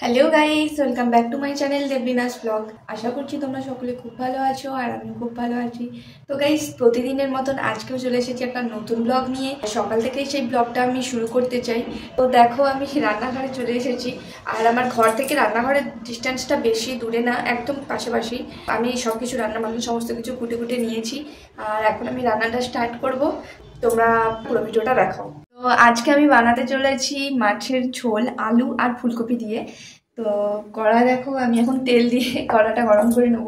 Hello guys, welcome back to my channel Debolina's vlog. আশা করছি তোমরা সকলে খুব ভালো আছো আর আমি খুব ভালো আছি। তো গাইস, প্রতিদিনের মতন আজকেও চলে এসেছি একটা নতুন ব্লগ নিয়ে। সকাল থেকেই সেই ব্লগটা আমি শুরু করতে চাই। তো দেখো, আমি রান্নাঘরে চলে এসেছি আর আমার ঘর থেকে রান্নাঘরের ডিস্টেন্সটা বেশি দূরে না, একদম পাশাপাশি। আমি সব কিছু রান্না সমস্ত কিছু কুটে কুটে নিয়েছি আর এখন আমি রান্নাটা স্টার্ট করব। তোমরা পুরো ভিডিওটা দেখো। তো আজকে আমি বানাতে চলেছি মাছের ঝোল আলু আর ফুলকপি দিয়ে। তো কড়া দেখো, আমি এখন তেল দিয়ে কড়াটা গরম করে নেব।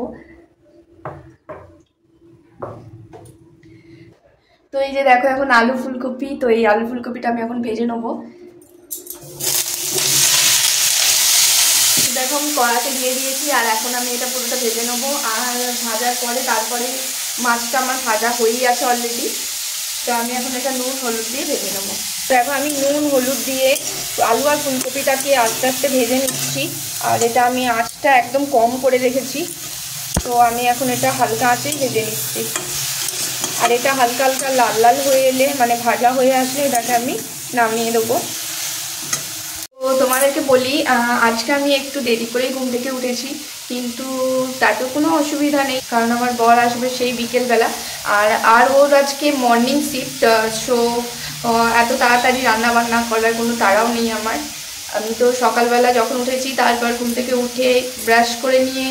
তো এই যে দেখো, এখন আলু ফুলকপি, তো এই আলু ফুলকপিটা আমি এখন ভেজে নেব। দেখো, আমি কড়াতে দিয়ে দিয়েছি আর এখন আমি এটা পুরোটা ভেজে নেবো। আর ভাজার পরে তারপরে মাছটা আমার ভাজা হয়েই আছে অলরেডি। তো আমি এখন এটা নুন হলুদ দিয়ে ভেজে নেবো। তো এখন আমি নুন হলুদ দিয়ে আলু আর ফুলকপিটাকে আস্তে আস্তে ভেজে নিচ্ছি। আর এটা আমি আঁচটা একদম কম করে রেখেছি। তো আমি এখন এটা হালকা আঁচেই ভেজে নিচ্ছি। আর এটা হালকা হালকা লাল লাল হয়ে এলে, মানে ভাজা হয়ে আসলে, এটাকে আমি নামিয়ে দেবো। তো তোমাদেরকে বলি, আজকে আমি একটু দেরি করেই ঘুম থেকে উঠেছি, কিন্তু তাতেও কোনো অসুবিধা নেই, কারণ আমার বর আসবে সেই বিকেলবেলা। আর ওর আজকে মর্নিং শিফট, সো এত তাড়াতাড়ি রান্না বান্না করার কোনো তাড়াও নেই আমার। আমি তো সকালবেলা যখন উঠেছি তারপর ঘুম থেকে উঠে ব্রাশ করে নিয়ে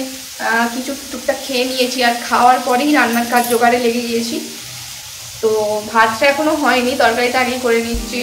কিছু টুকটাক খেয়ে নিয়েছি, আর খাওয়ার পরেই রান্নার কাজ জোগাড়ে লেগে গিয়েছি। তো ভাতটা এখনও হয়নি, তরকারিটা আগেই করে নিচ্ছি।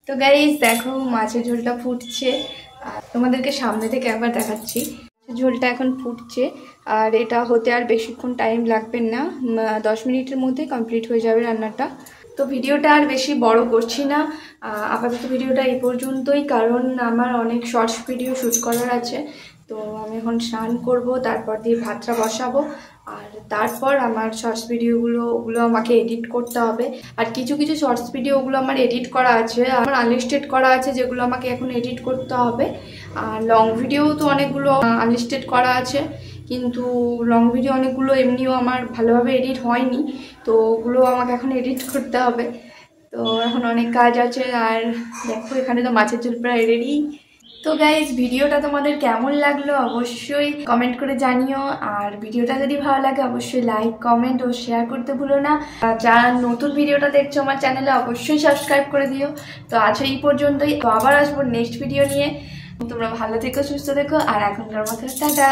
তো গাইস দেখো, মাছের ঝোলটা ফুটছে, আর তোমাদেরকে সামনে থেকে একবার দেখাচ্ছি। ঝোলটা এখন ফুটছে আর এটা হতে আর বেশিক্ষণ টাইম লাগবে না, 10 মিনিটের মধ্যে কমপ্লিট হয়ে যাবে রান্নাটা। তো ভিডিওটা আর বেশি বড় করছি না, আপাতত ভিডিওটা এই পর্যন্তই, কারণ আমার অনেক শর্টস ভিডিও শ্যুট করার আছে। তো আমি এখন স্নান করব, তারপর দিয়ে ভাতটা বসাবো, আর তারপর আমার শর্টস ওগুলো আমাকে এডিট করতে হবে। আর কিছু কিছু শর্টস ভিডিওগুলো আমার এডিট করা আছে, আমার আনলিস্টেড করা আছে, যেগুলো আমাকে এখন এডিট করতে হবে। আর লং ভিডিও তো অনেকগুলো আনলিস্টেড করা আছে, কিন্তু লং ভিডিও অনেকগুলো এমনিও আমার ভালোভাবে এডিট হয়নি, তো ওগুলো আমাকে এখন এডিট করতে হবে। তো এখন অনেক কাজ আছে। আর দেখো, এখানে তো মাছের ঝোল প্রায় রেডি। তো গাইজ, ভিডিওটা তোমাদের কেমন লাগলো অবশ্যই কমেন্ট করে জানিও। আর ভিডিওটা যদি ভালো লাগে অবশ্যই লাইক, কমেন্ট ও শেয়ার করতে ভুলো না। যারা নতুন ভিডিওটা দেখছো আমার চ্যানেলে, অবশ্যই সাবস্ক্রাইব করে দিও। তো আজ এই পর্যন্তই, তো আবার আসবো নেক্সট ভিডিও নিয়ে। তোমরা ভালো থেকো, সুস্থ থেকো, আর এখনকার মতো টাটা।